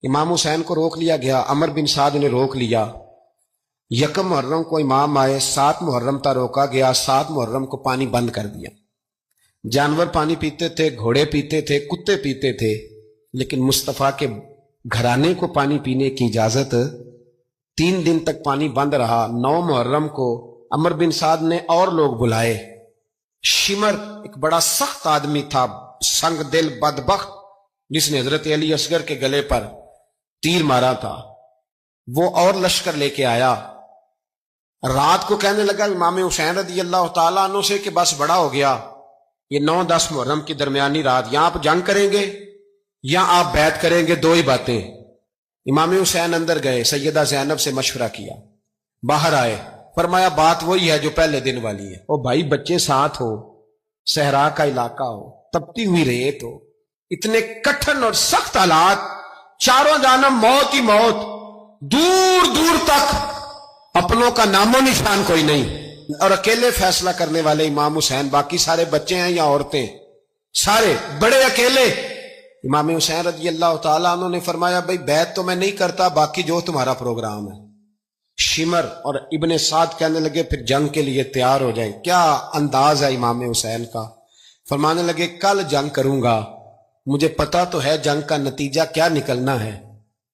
امام حسین کو روک لیا گیا، عمر بن سعد نے روک لیا۔ یکم محرم کو امام آئے، 7 محرم تا روکا گیا، 7 محرم کو پانی بند کر دیا۔ جانور پانی پیتے تھے، گھوڑے پیتے تھے، کتے پیتے تھے، لیکن مصطفیٰ کے گھرانے کو پانی پینے کی اجازت 3 دن تک پانی بند رہا۔ 9 محرم کو عمر بن سعد نے اور لوگ بلائے۔ شمر ایک بڑا سخت آدمی تھا، سنگ دل بدبخت، جس نے حضرت علی اصغر کے گلے پر تیر مارا تھا، وہ اور لشکر لے کے آیا۔ رات کو کہنے لگا امام حسین رضی اللہ تعالیٰ عنہ سے کہ بس بڑا ہو گیا، یہ 9-10 محرم کی درمیانی رات، یہاں آپ جنگ کریں گے یا آپ بیعت کریں گے، 2 ہی باتیں۔ امام حسین اندر گئے، سیدہ زینب سے مشورہ کیا، باہر آئے، فرمایا بات وہی ہے جو پہلے دن والی ہے۔ او بھائی، بچے ساتھ ہو، صحرا کا علاقہ ہو، تپتی ہوئی ریت ہو، اتنے کٹھن اور سخت حالات، چاروں جانب موت ہی موت، دور دور تک اپنوں کا نام و نشان کوئی نہیں، اور اکیلے فیصلہ کرنے والے امام حسین، باقی سارے بچے ہیں یا عورتیں، سارے بڑے اکیلے۔ امام حسین رضی اللہ تعالیٰ عنہ نے فرمایا بھائی بیعت تو میں نہیں کرتا، باقی جو تمہارا پروگرام ہے۔ شمر اور ابن سعد کہنے لگے پھر جنگ کے لیے تیار ہو جائیں۔ کیا انداز ہے امام حسین کا، فرمانے لگے کل جنگ کروں گا، مجھے پتا تو ہے جنگ کا نتیجہ کیا نکلنا ہے،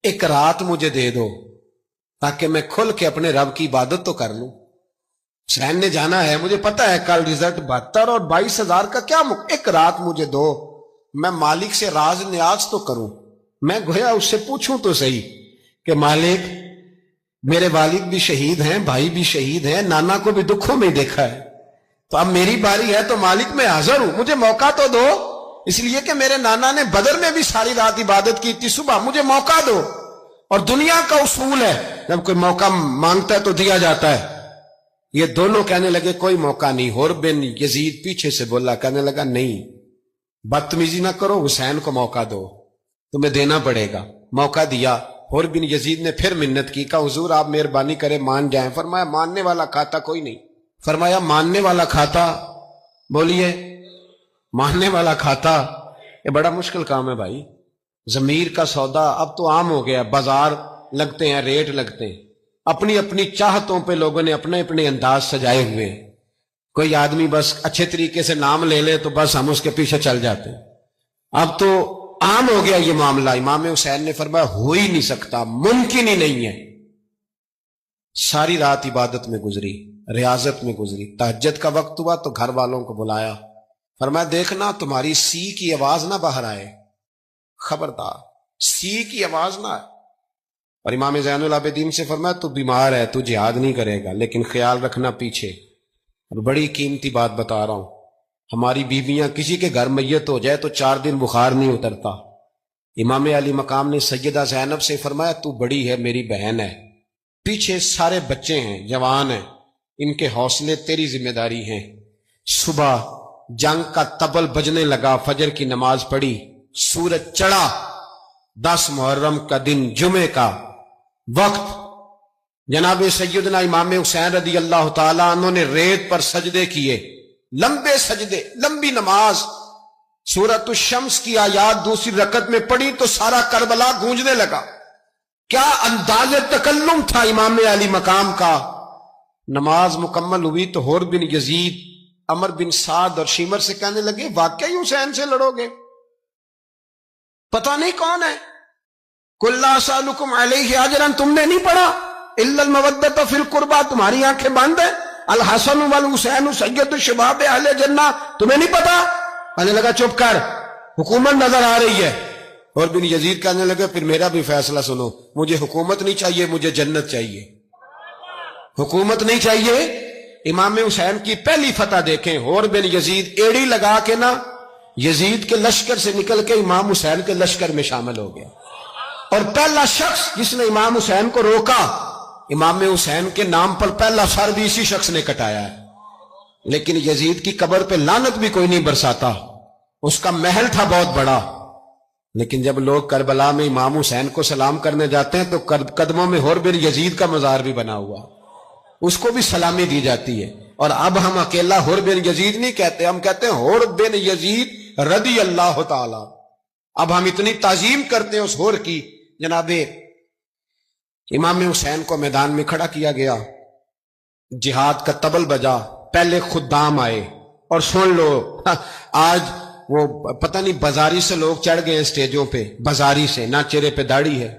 ایک رات مجھے دے دو تاکہ میں کھل کے اپنے رب کی عبادت تو کر لوں۔ حسین نے جانا ہے، مجھے پتا ہے کل رزلٹ 72 اور 22,000 کا کیا ایک رات مجھے دو، میں مالک سے راز نیاز تو کروں، میں گویا اس سے پوچھوں تو صحیح کہ مالک میرے والد بھی شہید ہیں، بھائی بھی شہید ہیں، نانا کو بھی دکھوں میں دیکھا ہے، تو اب میری باری ہے، تو مالک میں حاضر ہوں، مجھے موقع تو دو، اس لیے کہ میرے نانا نے بدر میں بھی ساری رات عبادت کی تھی، صبح مجھے موقع دو۔ اور دنیا کا اصول ہے جب کوئی موقع مانگتا ہے تو دیا جاتا ہے۔ یہ دونوں کہنے لگے کوئی موقع نہیں۔ حر بن یزید پیچھے سے بولا، کہنے لگا نہیں، بدتمیزی نہ کرو، حسین کو موقع دو، تمہیں دینا پڑے گا۔ موقع دیا۔ حر بن یزید نے پھر منت کی، کہا حضور آپ مہربانی کریں مان جائیں۔ فرمایا ماننے والا کھاتا کوئی نہیں۔ فرمایا ماننے والا کھاتا، بولیے ماننے والا کھاتا، یہ بڑا مشکل کام ہے بھائی۔ ضمیر کا سودا اب تو عام ہو گیا، بازار لگتے ہیں، ریٹ لگتے ہیں، اپنی اپنی چاہتوں پہ لوگوں نے اپنے اپنے انداز سجائے ہوئے ہیں۔ کوئی آدمی بس اچھے طریقے سے نام لے لے تو بس ہم اس کے پیچھے چل جاتے ہیں۔ اب تو عام ہو گیا یہ معاملہ۔ امام حسین نے فرمایا ہو ہی نہیں سکتا، ممکن ہی نہیں ہے۔ ساری رات عبادت میں گزری، ریاضت میں گزری۔ تہجد کا وقت ہوا تو گھر والوں کو بلایا، فرمایا دیکھنا تمہاری سی کی آواز نہ باہر آئے، خبردار سی کی آواز نہ آئے۔ اور امام زین العابدین سے فرمایا تو بیمار ہے، تو جہاد نہیں کرے گا، لیکن خیال رکھنا پیچھے۔ اور بڑی قیمتی بات بتا رہا ہوں، ہماری بیویاں کسی کے گھر میت ہو جائے تو 4 دن بخار نہیں اترتا۔ امام علی مقام نے سیدہ زینب سے فرمایا تو بڑی ہے، میری بہن ہے، پیچھے سارے بچے ہیں، جوان ہیں، ان کے حوصلے تیری ذمہ داری ہیں۔ صبح جنگ کا طبل بجنے لگا، فجر کی نماز پڑھی، سورج چڑھا، 10 محرم کا دن، جمعے کا وقت۔ جناب سیدنا امام حسین رضی اللہ تعالیٰ عنہ نے ریت پر سجدے کیے، لمبے سجدے، لمبی نماز۔ سورۃ الشمس کی آیات دوسری رکعت میں پڑھی تو سارا کربلا گونجنے لگا۔ کیا انداز تکلم تھا امام علی مقام کا۔ نماز مکمل ہوئی تو حر بن یزید، عمر بن سعد اور شمر سے کہنے لگے واقعی حسین سے لڑو گے؟ پتہ نہیں کون ہے۔ قُلْ لَا أَسْأَلُكُمْ عَلَيْهِ أَجْرًا، تم نے نہیں پڑھا إِلَّا الْمَوَدَّةَ فِي الْقُرْبَى، تمہاری آنکھیں بند ہیں۔ الحسن والحسین سید الشباب اہل جنہ، تمہیں نہیں پتا؟ کہنے لگا چپ کر، حکومت نظر آ رہی ہے۔ اور بن یزید کہنے لگا پھر میرا بھی فیصلہ سنو، مجھے حکومت نہیں چاہیے، مجھے جنت چاہیے۔ حکومت نہیں چاہیے۔ امام حسین کی پہلی فتح دیکھیں، اور بن یزید ایڑی لگا کے نا یزید کے لشکر سے نکل کے امام حسین کے لشکر میں شامل ہو گیا، اور پہلا شخص جس نے امام حسین کو روکا، امام حسین کے نام پر پہلا سر بھی اسی شخص نے کٹایا ہے۔ لیکن یزید کی قبر پہ لعنت بھی کوئی نہیں برساتا، اس کا محل تھا بہت بڑا، لیکن جب لوگ کربلا میں امام حسین کو سلام کرنے جاتے ہیں تو قدموں میں حر بن یزید کا مزار بھی بنا ہوا، اس کو بھی سلامی دی جاتی ہے۔ اور اب ہم اکیلا حر بن یزید نہیں کہتے، ہم کہتے ہیں حر بن یزید رضی اللہ تعالی۔ اب ہم اتنی تعظیم کرتے ہیں اس حر کی جناب امام حسین کو میدان میں کھڑا کیا گیا، جہاد کا طبل بجا، پہلے خدام آئے، اور سن لو آج وہ پتہ نہیں بازاری سے لوگ چڑھ گئے اسٹیجوں پہ، بازاری سے، نہ چہرے پہ داڑھی ہے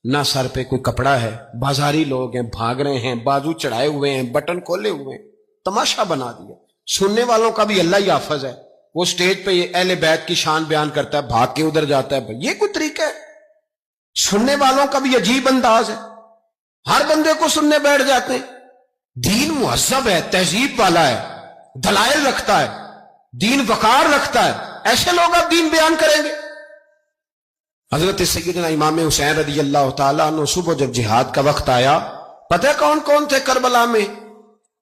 نہ سر پہ کوئی کپڑا ہے، بازاری لوگ ہیں، بھاگ رہے ہیں، بازو چڑھائے ہوئے ہیں، بٹن کھولے ہوئے ہیں، تماشا بنا دیا۔ سننے والوں کا بھی اللہ ہی حافظ ہے، وہ سٹیج پہ یہ اہل بیت کی شان بیان کرتا ہے، بھاگ کے ادھر جاتا ہے، یہ کوئی طریقہ ہے؟ سننے والوں کا بھی عجیب انداز ہے، ہر بندے کو سننے بیٹھ جاتے ہیں۔ دین مہذب ہے، تہذیب والا ہے، دلائل رکھتا ہے، دین وقار رکھتا ہے، ایسے لوگ اب دین بیان کریں گے؟ حضرت سیدنا امام حسین رضی اللہ تعالیٰ عنہ صبح جب جہاد کا وقت آیا، پتہ ہے کون کون تھے کربلا میں؟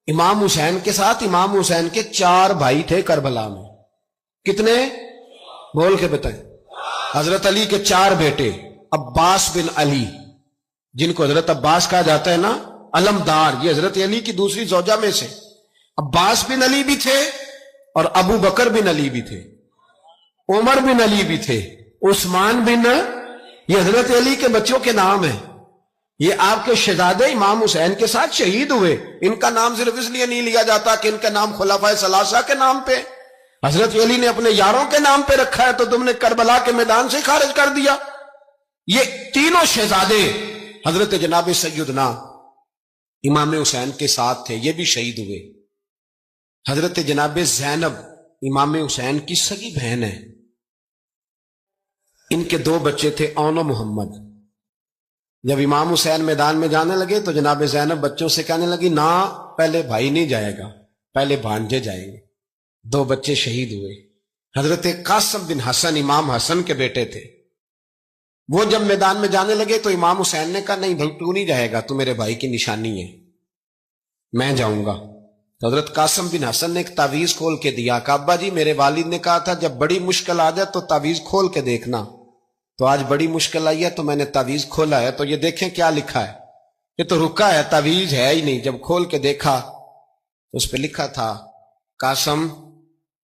امام حسین کے ساتھ امام حسین کے 4 بھائی تھے کربلا میں۔ کتنے؟ بول کے بتائیں۔ حضرت علی کے 4 بیٹے، عباس بن علی، جن کو حضرت عباس کہا جاتا ہے نا، علمدار، یہ حضرت علی کی دوسری زوجہ میں سے عباس بن علی بھی تھے، اور ابو بکر بن علی بھی تھے، عمر بن علی بھی تھے، عثمان بن، یہ حضرت علی کے بچوں کے نام ہیں۔ یہ آپ کے شہزادے امام حسین کے ساتھ شہید ہوئے، ان کا نام صرف اس لیے نہیں لیا جاتا کہ ان کا نام خلفائے ثلاثہ کے نام پہ، حضرت علی نے اپنے یاروں کے نام پہ رکھا ہے، تو تم نے کربلا کے میدان سے خارج کر دیا۔ یہ تینوں شہزادے حضرت جناب سیدنا امام حسین کے ساتھ تھے، یہ بھی شہید ہوئے۔ حضرت جناب زینب امام حسین کی سگی بہن ہے، ان کے 2 بچے تھے، اون و محمد۔ جب امام حسین میدان میں جانے لگے تو جناب زینب بچوں سے کہنے لگی، نہ پہلے بھائی نہیں جائے گا، پہلے بھانجے جائیں گے۔ 2 بچے شہید ہوئے۔ حضرت قاسم بن حسن امام حسن کے بیٹے تھے، وہ جب میدان میں جانے لگے تو امام حسین نے کہا، نہیں بھائی تو نہیں جائے گا، تو میرے بھائی کی نشانی ہے، میں جاؤں گا۔ تو حضرت قاسم بن حسن نے ایک تعویذ کھول کے دیا کہ ابا جی میرے والد نے کہا تھا جب بڑی مشکل آ جائے تو تعویذ کھول کے دیکھنا، تو آج بڑی مشکل آئی ہے تو میں نے تعویذ کھولا ہے، تو یہ دیکھیں کیا لکھا ہے، یہ تو رکا ہے، تعویذ ہے ہی نہیں۔ جب کھول کے دیکھا تو اس پہ لکھا تھا، قاسم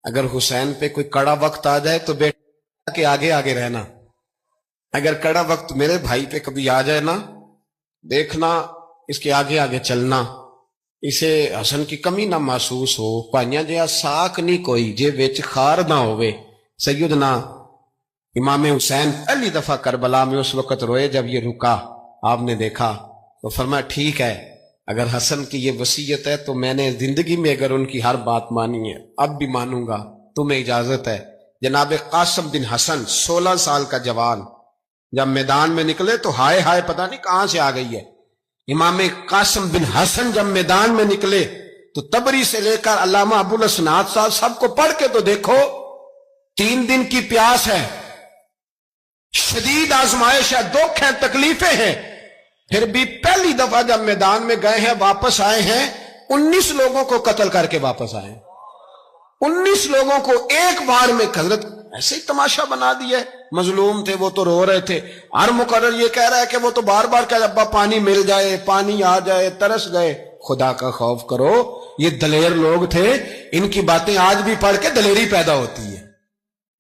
اگر حسین پہ کوئی کڑا وقت آ جائے تو بیٹا کے آگے آگے رہنا، اگر کڑا وقت میرے بھائی پہ کبھی آ جائے نا، دیکھنا اس کے آگے آگے چلنا، اسے حسن کی کمی نہ محسوس ہو، پائیاں جہا ساک نہیں کوئی جے وچ خار نہ ہوئے۔ سیدنا امام حسین پہلی دفعہ کربلا میں اس وقت روئے جب یہ رکا، آپ نے دیکھا تو فرمایا ٹھیک ہے، اگر حسن کی یہ وصیت ہے تو میں نے زندگی میں اگر ان کی ہر بات مانی ہے اب بھی مانوں گا، تمہیں اجازت ہے۔ جناب قاسم بن حسن 16 سال کا جوان جب میدان میں نکلے تو ہائے ہائے پتہ نہیں کہاں سے آ گئی ہے۔ امام قاسم بن حسن جب میدان میں نکلے تو تبری سے لے کر علامہ ابو الاسناد صاحب سب کو پڑھ کے تو دیکھو، 3 دن کی پیاس ہے، شدید آزمائش ہے، دکھ ہے، تکلیفیں ہیں، پھر بھی پہلی دفعہ جب میدان میں گئے ہیں واپس آئے ہیں 19 لوگوں کو قتل کر کے واپس آئے ہیں، 19 لوگوں کو ایک بار میں۔ حضرت ایسے ہی تماشا بنا دیا، مظلوم تھے وہ تو رو رہے تھے، ہر مقرر یہ کہہ رہا ہے کہ وہ تو بار بار کہ ابا پانی مل جائے، پانی آ جائے، ترس گئے۔ خدا کا خوف کرو، یہ دلیر لوگ تھے، ان کی باتیں آج بھی پڑھ کے دلیری پیدا ہوتی ہے،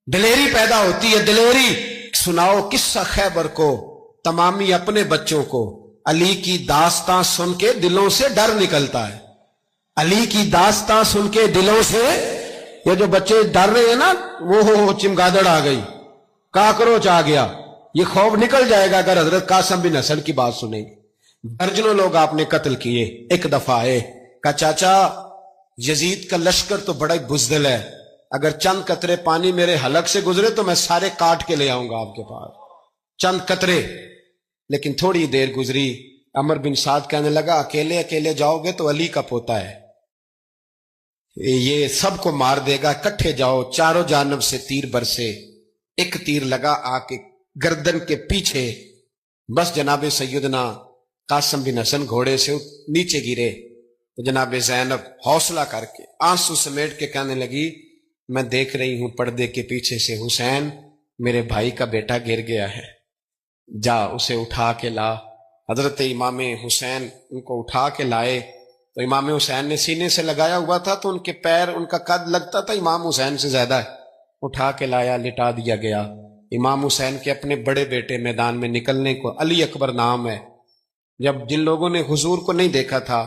دلیری پیدا ہوتی ہے، دلیری۔ سناؤ قصہ خیبر کو، تمامی اپنے بچوں کو، علی کی داستان سن کے دلوں سے ڈر نکلتا ہے، علی کی داستان سن کے دلوں سے، یہ جو بچے ڈر رہے ہیں نا، وہ چمگادڑ آ گئی، کاکروچ آ گیا، یہ خوف نکل جائے گا اگر حضرت قاسم بن حسن کی بات سنیں گے۔ درجنوں لوگ آپ نے قتل کیے۔ ایک دفعہ آئے، کہا چاچا یزید کا لشکر تو بڑا ہی بزدل ہے، اگر چند قطرے پانی میرے حلق سے گزرے تو میں سارے کاٹ کے لے آؤں گا آپ کے پاس، چند قطرے۔ لیکن تھوڑی دیر گزری، عمر بن سعد کہنے لگا اکیلے اکیلے جاؤ گے تو علی کا پوتا ہے، یہ سب کو مار دے گا، اکٹھے جاؤ۔ چاروں جانب سے تیر برسے، ایک تیر لگا آ کے گردن کے پیچھے، بس جناب سیدنا قاسم بن حسن گھوڑے سے نیچے گرے تو جناب زینب حوصلہ کر کے آنسو سمیٹ کے کہنے لگی میں دیکھ رہی ہوں پردے کے پیچھے سے حسین میرے بھائی کا بیٹا گر گیا ہے، جا اسے اٹھا کے لا۔ حضرت امام حسین ان کو اٹھا کے لائے تو امام حسین نے سینے سے لگایا ہوا تھا تو ان کے پیر، ان کا قد لگتا تھا امام حسین سے زیادہ ہے، اٹھا کے لایا، لٹا دیا گیا۔ امام حسین کے اپنے بڑے بیٹے میدان میں نکلنے کو، علی اکبر نام ہے، جب جن لوگوں نے حضور کو نہیں دیکھا تھا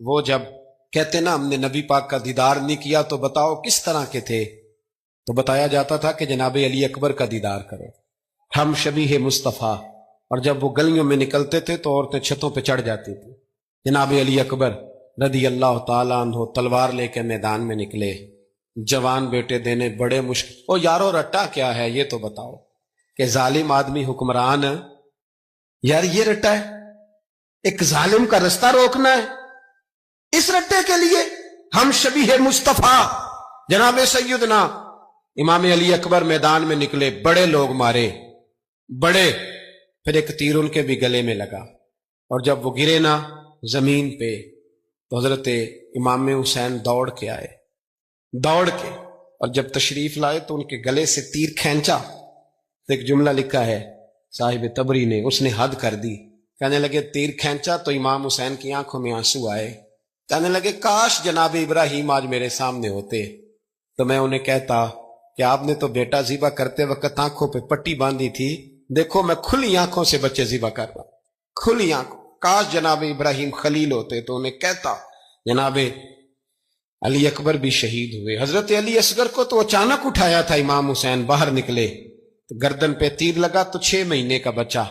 وہ جب کہتے نا ہم نے نبی پاک کا دیدار نہیں کیا تو بتاؤ کس طرح کے تھے، تو بتایا جاتا تھا کہ جناب علی اکبر کا دیدار کرو، ہم شبیہ مصطفیٰ۔ اور جب وہ گلیوں میں نکلتے تھے تو عورتیں چھتوں پہ چڑھ جاتی تھی۔ جناب علی اکبر رضی اللہ تعالیٰ عنہ تلوار لے کے میدان میں نکلے، جوان بیٹے دینے بڑے مشکل۔ او یارو رٹا کیا ہے یہ تو بتاؤ، کہ ظالم آدمی حکمران، یار یہ رٹا ہے، ایک ظالم کا رستہ روکنا ہے، اس رٹے کے لیے ہم شبیہ مصطفیٰ جناب سیدنا امام علی اکبر میدان میں نکلے، بڑے لوگ مارے، بڑے، پھر ایک تیر ان کے بھی گلے میں لگا، اور جب وہ گرے نا زمین پہ تو حضرت امام حسین دوڑ کے آئے، دوڑ کے، اور جب تشریف لائے تو ان کے گلے سے تیر کھینچا تو ایک جملہ لکھا ہے صاحب تبری نے، اس نے حد کر دی، کہنے لگے تیر کھینچا تو امام حسین کی آنکھوں میں آنسو آئے، کہنے لگے کاش جناب ابراہیم آج میرے سامنے ہوتے تو میں انہیں کہتا کہ آپ نے تو بیٹا ذبح کرتے وقت آنکھوں پہ پٹی باندھی تھی، دیکھو میں کھلی آنکھوں سے بچے ذبح کر رہا ہوں، کھلی آنکھوں، کاش جناب ابراہیم خلیل ہوتے تو انہیں کہتا۔ جناب علی اکبر بھی شہید ہوئے۔ حضرت علی اصغر کو تو اچانک اٹھایا تھا امام حسین، باہر نکلے تو گردن پہ تیر لگا تو 6 مہینے کا بچہ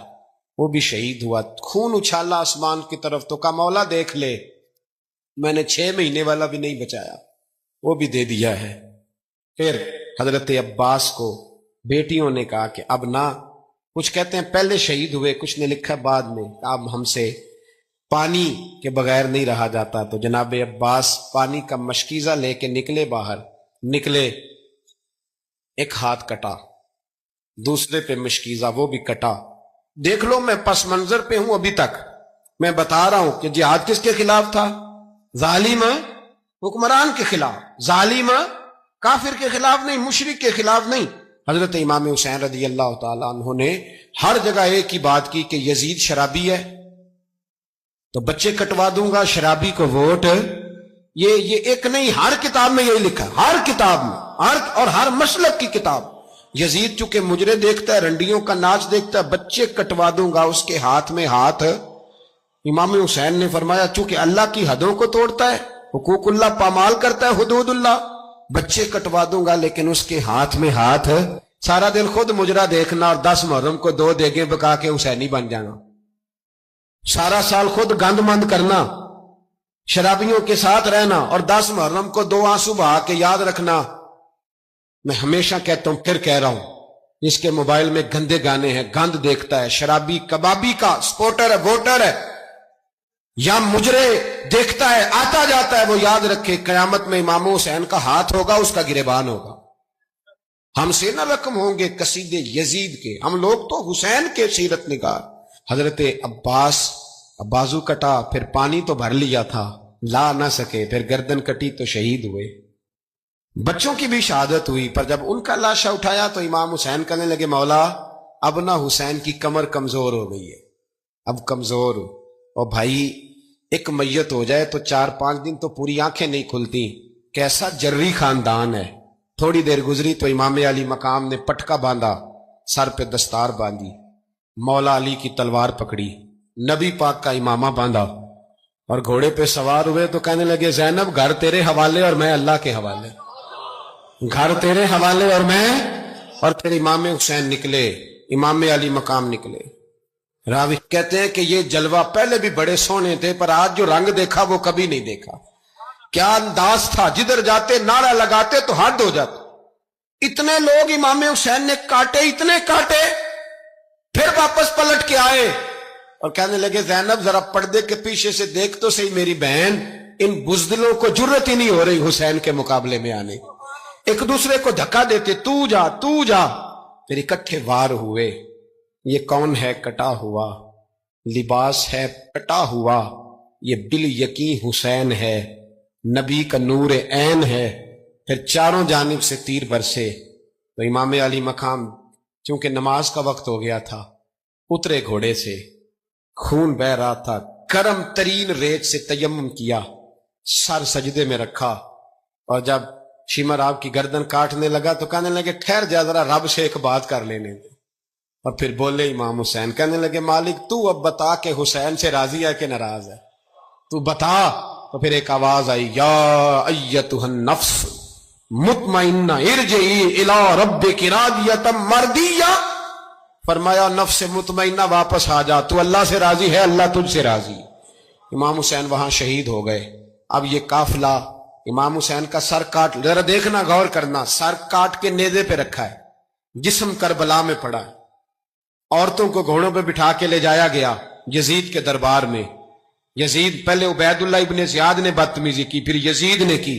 وہ بھی شہید ہوا، خون اچھالا آسمان کی طرف تو کہا مولا دیکھ لے، میں نے 6 مہینے والا بھی نہیں بچایا، وہ بھی دے دیا ہے۔ پھر حضرت عباس کو بیٹیوں نے کہا کہ اب نہ، کچھ کہتے ہیں پہلے شہید ہوئے، کچھ نے لکھا بعد میں، اب ہم سے پانی کے بغیر نہیں رہا جاتا، تو جناب عباس پانی کا مشکیزہ لے کے نکلے، باہر نکلے، ایک ہاتھ کٹا، دوسرے پہ مشکیزہ وہ بھی کٹا۔ دیکھ لو میں پس منظر پہ ہوں ابھی تک، میں بتا رہا ہوں کہ جہاد کس کے خلاف تھا؟ ظالم حکمران کے خلاف، ظالم کافر کے خلاف نہیں، مشرک کے خلاف نہیں۔ حضرت امام حسین رضی اللہ تعالیٰ عنہ نے ہر جگہ ایک ہی بات کی کہ یزید شرابی ہے تو بچے کٹوا دوں گا، شرابی کو ووٹ، یہ ایک نہیں، ہر کتاب میں یہی لکھا، ہر کتاب میں، اور ہر مسلک کی کتاب۔ یزید چونکہ مجرے دیکھتا ہے، رنڈیوں کا ناچ دیکھتا ہے، بچے کٹوا دوں گا، اس کے ہاتھ میں ہاتھ۔ امام حسین نے فرمایا چونکہ اللہ کی حدوں کو توڑتا ہے، حقوق اللہ پامال کرتا ہے، حدود اللہ، بچے کٹوا دوں گا لیکن اس کے ہاتھ میں ہاتھ۔ سارا دن خود مجرا دیکھنا اور 10 محرم کو 2 دیگیں پکا کے حسینی بن جانا، سارا سال خود گند مند کرنا، شرابیوں کے ساتھ رہنا، اور 10 محرم کو 2 آنسو بہا کے یاد رکھنا۔ میں ہمیشہ کہتا ہوں، پھر کہہ رہا ہوں، اس کے موبائل میں گندے گانے ہیں، گند دیکھتا ہے، شرابی کبابی کا سپورٹر ہے، ووٹر ہے، یا مجرے دیکھتا ہے، آتا جاتا ہے، وہ یاد رکھے قیامت میں امام حسین کا ہاتھ ہوگا، اس کا گریبان ہوگا۔ ہم سے نہ رقم ہوں گے قصیدے یزید کے، ہم لوگ تو حسین کے سیرت نگار۔ حضرت عباس بازو کٹا، پھر پانی تو بھر لیا تھا، لا نہ سکے، پھر گردن کٹی تو شہید ہوئے۔ بچوں کی بھی شہادت ہوئی، پر جب ان کا لاشا اٹھایا تو امام حسین کہنے لگے مولا اب نہ حسین کی کمر کمزور ہو گئی ہے، اب کمزور ہو، اور بھائی ایک میت ہو جائے تو 4-5 دن تو پوری آنکھیں نہیں کھلتی، کیسا جری خاندان ہے۔ تھوڑی دیر گزری تو امام علی مقام نے پٹکا باندھا، سر پہ دستار باندھی، مولا علی کی تلوار پکڑی، نبی پاک کا امامہ باندھا، اور گھوڑے پہ سوار ہوئے تو کہنے لگے زینب گھر تیرے حوالے اور میں اللہ کے حوالے، گھر تیرے حوالے اور میں، اور پھر امام حسین نکلے، امام علی مقام نکلے۔ راوی کہتے ہیں کہ یہ جلوہ پہلے بھی بڑے سونے تھے، پر آج جو رنگ دیکھا وہ کبھی نہیں دیکھا۔ کیا انداز تھا، جدھر جاتے نعرہ لگاتے تو حد ہو جاتے۔ اتنے لوگ امام حسین نے کاٹے، اتنے کاٹے، پھر واپس پلٹ کے آئے اور کہنے لگے زینب ذرا پردے کے پیچھے سے دیکھ تو صحیح میری بہن، ان بزدلوں کو جرت ہی نہیں ہو رہی حسین کے مقابلے میں آنے، ایک دوسرے کو دھکا دیتے، تو جا تو جا، پھر اکٹھے وار ہوئے۔ یہ کون ہے کٹا ہوا، لباس ہے کٹا ہوا، یہ بال یقین حسین ہے، نبی کا نور عین ہے۔ پھر چاروں جانب سے تیر برسے تو امام علی مقام چونکہ نماز کا وقت ہو گیا تھا، اترے گھوڑے سے، خون بہ رہا تھا، گرم ترین ریت سے تیمم کیا، سر سجدے میں رکھا، اور جب شیمر آپ کی گردن کاٹنے لگا تو کہنے لگے ٹھہر جا ذرا رب سے ایک بات کر لینے دے. اور پھر بولے امام حسین, کہنے لگے مالک تو اب بتا کہ حسین سے راضی ہے کہ ناراض ہے, تو بتا. تو پھر ایک آواز آئی, یا ایتھا النفس مطمئنہ ارجعی الی ربک راضیۃ مرضیہ. فرمایا نفس مطمئنہ واپس آ جا, تو اللہ سے راضی ہے, اللہ تجھ سے راضی. امام حسین وہاں شہید ہو گئے. اب یہ قافلہ امام حسین کا سر کاٹ, ذرا دیکھنا غور کرنا, سر کاٹ کے نیزے پہ رکھا ہے, جسم کربلا میں پڑا ہے. عورتوں کو گھوڑوں پہ بٹھا کے لے جایا گیا یزید کے دربار میں. یزید, پہلے عبید اللہ ابن زیاد نے بدتمیزی کی, پھر یزید نے کی.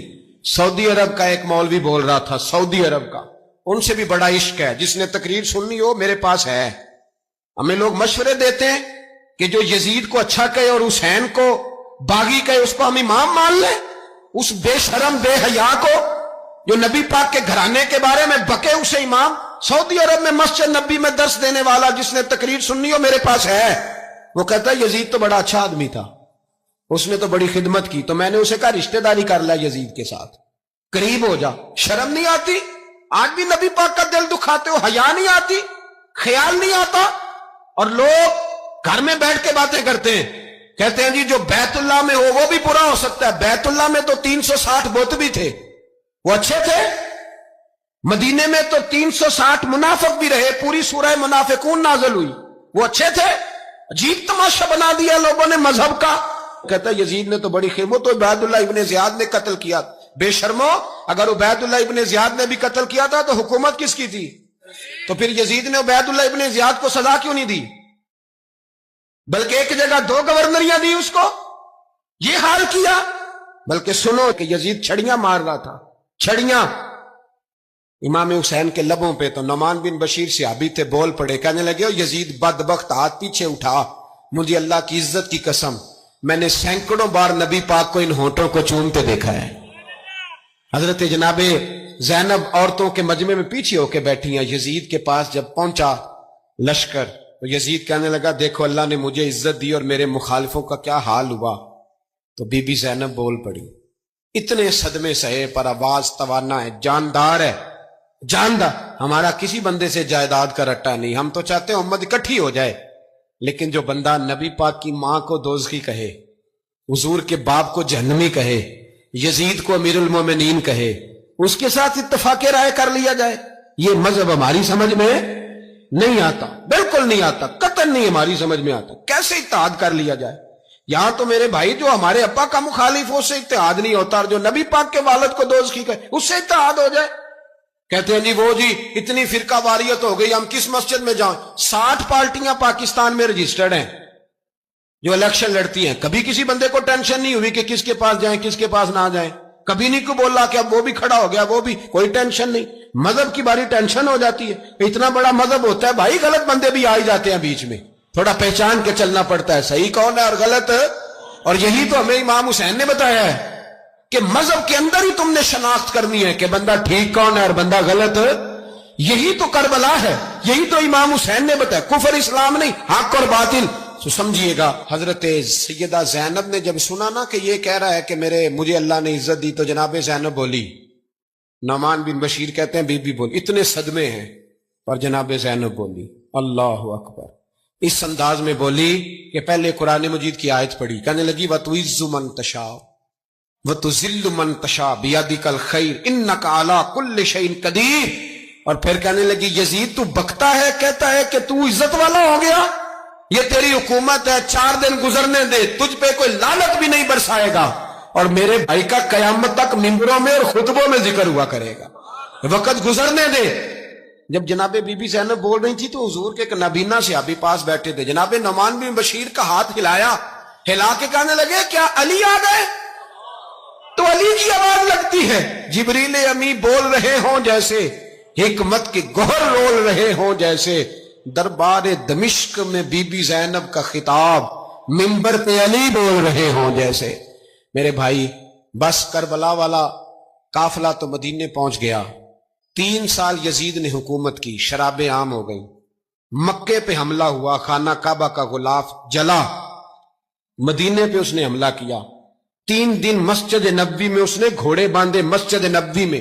سعودی عرب کا ایک مولوی بول رہا تھا, سعودی عرب کا, ان سے بھی بڑا عشق ہے, جس نے تقریر سننی ہو میرے پاس ہے. ہمیں لوگ مشورے دیتے ہیں کہ جو یزید کو اچھا کہے اور حسین کو باغی کہے اس کو ہم امام مان لیں. اس بے شرم بے حیا کو جو نبی پاک کے گھرانے کے بارے میں بکے اسے امام. سعودی عرب میں مسجد نبی میں درس دینے والا جس نے تقریر سننی ہو میرے پاس ہے. وہ کہتا ہے یزید تو بڑا اچھا آدمی تھا, اس نے تو بڑی خدمت کی, تو میں نے اسے کہا رشتہ داری کر لیا یزید کے ساتھ, قریب ہو جا. شرم نہیں آتی؟ آج بھی نبی پاک کا دل دکھاتے ہو, حیا نہیں آتی, خیال نہیں آتا. اور لوگ گھر میں بیٹھ کے باتیں کرتے ہیں, کہتے ہیں جی جو بیت اللہ میں ہو وہ بھی برا ہو سکتا ہے. بیت اللہ میں تو 360 بت بھی تھے, وہ اچھے تھے. مدینے میں تو 360 منافق بھی رہے, پوری سورہ منافقون نازل ہوئی, وہ اچھے تھے. عجیب تماشا بنا دیا لوگوں نے مذہب کا. کہتا ہے یزید نے تو بڑی خدمت, تو عبید اللہ ابن زیاد نے قتل کیا. بے شرمو, اگر عبید اللہ ابن زیاد نے بھی قتل کیا تھا تو حکومت کس کی تھی؟ تو پھر یزید نے عبید اللہ ابن زیاد کو سزا کیوں نہیں دی, بلکہ ایک جگہ 2 گورنریاں دی اس کو, یہ حال کیا. بلکہ سنو کہ یزید چھڑیاں مار رہا تھا, چھڑیاں. امام حسین کے لبوں پہ تو نعمان بن بشیر صحابی تھے, بول پڑے, کہنے لگے یزید بدبخت, ہاتھ پیچھے اٹھا, مجھے اللہ کی عزت کی قسم میں نے سینکڑوں بار نبی پاک کو ان ہونٹوں کو چومتے دیکھا ہے. حضرت جناب زینب عورتوں کے مجمع میں پیچھے ہو کے بیٹھی ہیں. یزید کے پاس جب پہنچا لشکر تو یزید کہنے لگا دیکھو اللہ نے مجھے عزت دی اور میرے مخالفوں کا کیا حال ہوا. تو بی بی زینب بول پڑی, اتنے صدمے سہے پر آواز توانا ہے, جاندار ہے, جاندار. ہمارا کسی بندے سے جائیداد کا رٹا نہیں, ہم تو چاہتے ہیں امت اکٹھی ہو جائے, لیکن جو بندہ نبی پاک کی ماں کو دوزخی کہے, حضور کے باپ کو جہنمی کہے, یزید کو امیر المومنین کہے, اس کے ساتھ اتفاق رائے کر لیا جائے, یہ مذہب ہماری سمجھ میں نہیں آتا, بالکل نہیں آتا, قطعاً نہیں ہماری سمجھ میں آتا. کیسے اتحاد کر لیا جائے؟ یہاں تو میرے بھائی جو ہمارے ابا کا مخالف ہو اس سے اتحاد نہیں ہوتا, اور جو نبی پاک کے والد کو دوزخی کہے اس سے اتحاد ہو جائے. کہتے ہیں جی وہ جی اتنی فرقہ واریت ہو گئی, ہم کس مسجد میں جائیں. 60 پارٹیاں پاکستان میں رجسٹرڈ ہیں جو الیکشن لڑتی ہیں. کبھی کسی بندے کو ٹینشن نہیں ہوئی کہ کس کے پاس جائیں کس کے پاس نہ جائیں. کبھی نہیں کو بولا کہ اب وہ بھی کھڑا ہو گیا, وہ بھی, کوئی ٹینشن نہیں. مذہب کی باری ٹینشن ہو جاتی ہے. اتنا بڑا مذہب ہوتا ہے بھائی, غلط بندے بھی آ ہی جاتے ہیں بیچ میں, تھوڑا پہچان کے چلنا پڑتا ہے صحیح کون ہے اور غلط. اور یہی تو ہمیں امام حسین نے بتایا ہے کہ مذہب کے اندر ہی تم نے شناخت کرنی ہے کہ بندہ ٹھیک کون ہے اور بندہ غلط. یہی تو کربلا ہے, یہی تو امام حسین نے بتایا, کفر اسلام نہیں, حق اور باطل. تو سمجھیے گا حضرت سیدہ زینب نے جب سنا نا کہ یہ کہہ رہا ہے کہ مجھے اللہ نے عزت دی, تو جناب زینب بولی. نعمان بن بشیر کہتے ہیں بی بی بولی, اتنے صدمے ہیں پر جناب زینب بولی اللہ اکبر, اس انداز میں بولی کہ پہلے قرآن مجید کی آیت پڑھی, کہنے لگی وَتُعِزُّ مَن تَشَاءُ وَتُذِلُّ مَن تَشَاءُ بِيَدِكَ الْخَيْرُ إِنَّكَ عَلَىٰ كُلِّ شَيْءٍ قَدِيرٌ. اور پھر کہنے لگی یزید تو بکتا ہے, کہتا ہے کہ تو عزت والا ہو گیا, یہ تیری حکومت ہے, 4 دن گزرنے دے, تجھ پہ کوئی لعنت بھی نہیں برسائے گا, اور میرے بھائی کا قیامت تک ممبروں میں اور خطبوں میں ذکر ہوا کرے گا, وقت گزرنے دے. جب جناب بی بی زینب بول رہی تھی تو حضور کے ایک نابینا صحابی پاس بیٹھے تھے, جناب نعمان بن بشیر کا ہاتھ ہلایا, ہلا کے کہنے لگے کیا علی آ گئے؟ تو علی کی آواز لگتی ہے, جبریل امی بول رہے ہوں جیسے, حکمت کے گوہر رول رہے ہوں جیسے, دربار دمشق میں بی بی زینب کا خطاب منبر پہ علی بول رہے ہوں جیسے. میرے بھائی بس کربلا والا قافلہ تو مدینے پہنچ گیا. 3 سال یزید نے حکومت کی, شرابیں عام ہو گئیں, مکے پہ حملہ ہوا, خانہ کعبہ کا غلاف جلا, مدینے پہ اس نے حملہ کیا. 3 دن مسجد نبوی میں اس نے گھوڑے باندھے, مسجد نبوی میں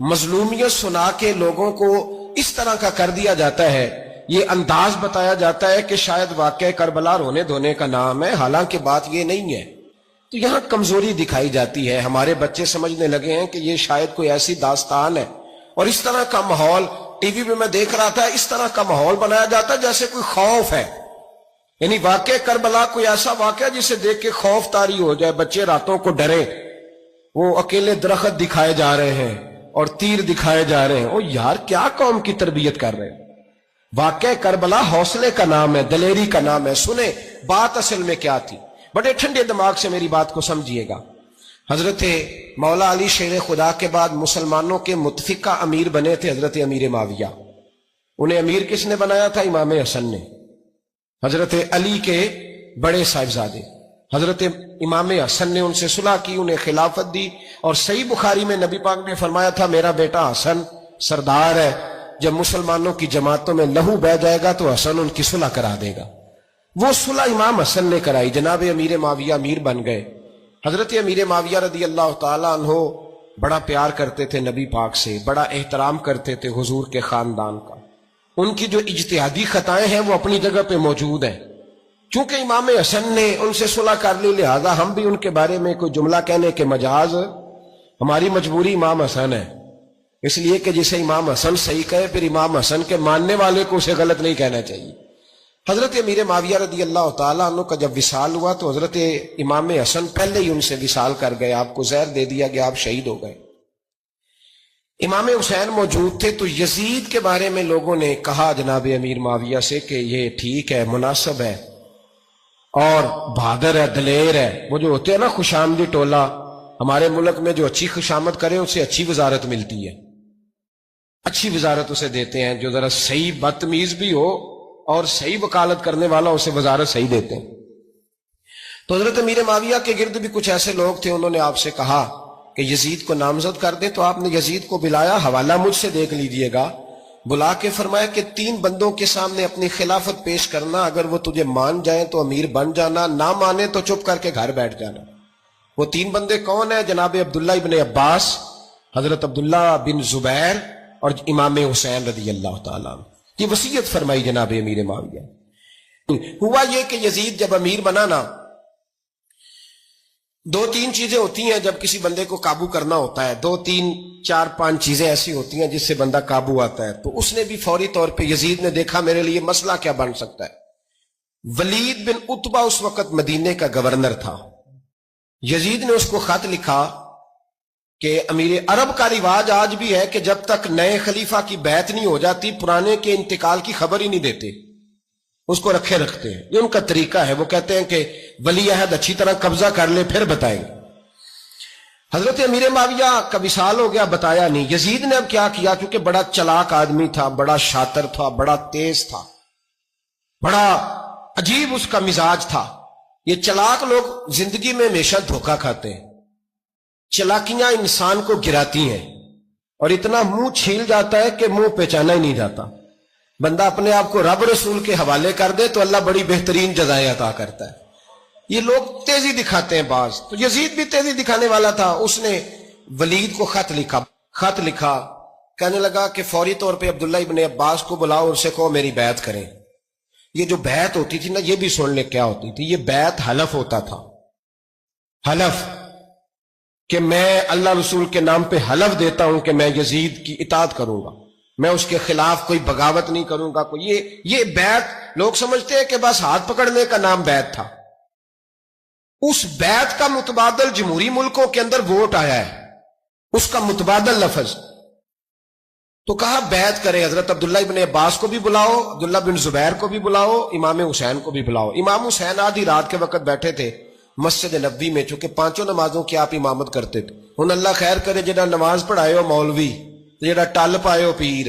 مظلومیت سنا کے لوگوں کو اس طرح کا کر دیا جاتا ہے، یہ انداز بتایا جاتا ہے کہ شاید واقعہ کربلا رونے دھونے کا نام ہے، حالانکہ بات یہ نہیں ہے۔ تو یہاں کمزوری دکھائی جاتی ہے، ہمارے بچے سمجھنے لگے ہیں کہ یہ شاید کوئی ایسی داستان ہے، اور اس طرح کا ماحول ٹی وی پہ میں دیکھ رہا تھا، اس طرح کا ماحول بنایا جاتا ہے جیسے کوئی خوف ہے، یعنی واقعہ کربلا کوئی ایسا واقعہ جسے دیکھ کے خوف طاری ہو جائے، بچے راتوں کو ڈرے، وہ اکیلے درخت دکھائے جا رہے ہیں اور تیر دکھائے جا رہے ہیں۔ او یار، کیا قوم کی تربیت کر رہے ہیں؟ واقعہ کربلا حوصلے کا نام ہے، دلیری کا نام ہے۔ سنیں بات اصل میں کیا تھی، بڑے ٹھنڈے دماغ سے میری بات کو سمجھیے گا۔ حضرت مولا علی شیر خدا کے بعد مسلمانوں کے متفقہ امیر بنے تھے حضرت امیر معاویہ۔ انہیں امیر کس نے بنایا تھا؟ امام حسن نے، حضرت علی کے بڑے صاحبزادے۔ حضرت امام حسن نے ان سے صلح کی، انہیں خلافت دی، اور صحیح بخاری میں نبی پاک نے فرمایا تھا میرا بیٹا حسن سردار ہے، جب مسلمانوں کی جماعتوں میں لہو بہ جائے گا تو حسن ان کی صلح کرا دے گا۔ وہ صلح امام حسن نے کرائی، جناب امیر معاویہ امیر بن گئے۔ حضرت امیر معاویہ رضی اللہ تعالیٰ عنہ بڑا پیار کرتے تھے نبی پاک سے، بڑا احترام کرتے تھے حضور کے خاندان کا۔ ان کی جو اجتہادی خطائیں ہیں وہ اپنی جگہ پہ موجود ہیں، چونکہ امام حسن نے ان سے صلح کر لی، لہذا ہم بھی ان کے بارے میں کوئی جملہ کہنے کے مجاز، ہماری مجبوری امام حسن ہے، اس لیے کہ جسے امام حسن صحیح کہے پھر امام حسن کے ماننے والے کو اسے غلط نہیں کہنا چاہیے۔ حضرت امیر معاویہ رضی اللہ تعالیٰ عنہ کا جب وصال ہوا تو حضرت امام حسن پہلے ہی ان سے وصال کر گئے، آپ کو زہر دے دیا گیا، آپ شہید ہو گئے۔ امام حسین موجود تھے تو یزید کے بارے میں لوگوں نے کہا جناب امیر معاویہ سے کہ یہ ٹھیک ہے، مناسب ہے اور بہادر ہے، دلیر ہے۔ وہ جو ہوتے ہیں نا خوشامدی ٹولہ، ہمارے ملک میں جو اچھی خوشامد کرے اسے اچھی وزارت ملتی ہے، اچھی وزارت اسے دیتے ہیں، جو ذرا صحیح بدتمیز بھی ہو اور صحیح وکالت کرنے والا اسے وزارت صحیح دیتے ہیں۔ تو حضرت امیر معاویہ کے گرد بھی کچھ ایسے لوگ تھے، انہوں نے آپ سے کہا کہ یزید کو نامزد کر دیں، تو آپ نے یزید کو بلایا، حوالہ مجھ سے دیکھ لیجئے گا، بلا کے فرمایا کہ 3 بندوں کے سامنے اپنی خلافت پیش کرنا، اگر وہ تجھے مان جائیں تو امیر بن جانا، نہ مانے تو چپ کر کے گھر بیٹھ جانا۔ وہ 3 بندے کون ہیں؟ جناب عبداللہ ابن عباس، حضرت عبداللہ بن زبیر اور امام حسین رضی اللہ تعالیٰ عنہ۔ یہ وصیت فرمائی جناب امیر معاویہ۔ ہوا یہ کہ یزید جب امیر بنا نا، 2-3 چیزیں ہوتی ہیں جب کسی بندے کو قابو کرنا ہوتا ہے، 2-3-4-5 چیزیں ایسی ہوتی ہیں جس سے بندہ قابو آتا ہے۔ تو اس نے بھی فوری طور پہ، یزید نے دیکھا میرے لیے مسئلہ کیا بن سکتا ہے۔ ولید بن عتبہ اس وقت مدینے کا گورنر تھا، یزید نے اس کو خط لکھا کہ امیر عرب کا رواج آج بھی ہے کہ جب تک نئے خلیفہ کی بیعت نہیں ہو جاتی پرانے کے انتقال کی خبر ہی نہیں دیتے، اس کو رکھے رکھتے ہیں، یہ ان کا طریقہ ہے۔ وہ کہتے ہیں کہ ولی عہد اچھی طرح قبضہ کر لے پھر بتائیں گے۔ حضرت امیر معاویہ کا وصال ہو گیا، بتایا نہیں۔ یزید نے اب کیا کیا، کیونکہ بڑا چلاک آدمی تھا، بڑا شاطر تھا، بڑا تیز تھا، بڑا عجیب اس کا مزاج تھا۔ یہ چلاک لوگ زندگی میں ہمیشہ دھوکہ کھاتے ہیں، چلاکیاں انسان کو گراتی ہیں اور اتنا منہ چھیل جاتا ہے کہ منہ پہچانا ہی نہیں جاتا۔ بندہ اپنے آپ کو رب رسول کے حوالے کر دے تو اللہ بڑی بہترین جزائیں عطا کرتا ہے۔ یہ لوگ تیزی دکھاتے ہیں بعض، تو یزید بھی تیزی دکھانے والا تھا۔ اس نے ولید کو خط لکھا، کہنے لگا کہ فوری طور پہ عبداللہ ابن عباس کو بلاؤ اور اسے کہو میری بیعت کریں۔ یہ جو بیعت ہوتی تھی نا، یہ بھی سن لے کیا ہوتی تھی۔ یہ بیعت حلف ہوتا تھا، حلف کہ میں اللہ رسول کے نام پہ حلف دیتا ہوں کہ میں یزید کی اطاعت کروں گا، میں اس کے خلاف کوئی بغاوت نہیں کروں گا۔ یہ بیعت لوگ سمجھتے ہیں کہ بس ہاتھ پکڑنے کا نام بیعت تھا۔ اس بیعت کا متبادل جمہوری ملکوں کے اندر ووٹ آیا ہے، اس کا متبادل لفظ۔ تو کہا بیعت کرے، حضرت عبداللہ ابن عباس کو بھی بلاؤ، عبداللہ بن زبیر کو بھی بلاؤ، امام حسین کو بھی بلاؤ۔ امام حسین آدھی رات کے وقت بیٹھے تھے مسجد نبوی میں، چونکہ 5 نمازوں کی آپ امامت کرتے تھے۔ ہن اللہ خیر کرے، جڑا نماز پڑھائے ہو مولوی، جڑا ٹل پائے ہو پیر،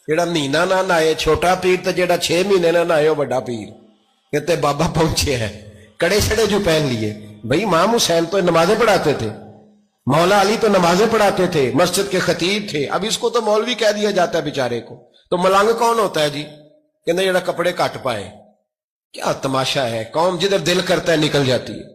جڑا مہینہ نہ نائے چھوٹا پیر، تے جڑا 6 مہینے نہ نائے ہو بڑا پیر، کہتے بابا پہنچے ہیں، کڑے چھڑے جو پہن لیے۔ بھئی امام حسین تو نمازیں پڑھاتے تھے، مولا علی تو نمازیں پڑھاتے تھے، مسجد کے خطیب تھے، اب اس کو تو مولوی کہہ دیا جاتا ہے بیچارے کو۔ تو ملنگ کون ہوتا ہے جی؟ کہتے جڑا کپڑے کٹ پائے۔ کیا تماشا ہے، قوم جدھر دل کرتا ہے نکل جاتی ہے۔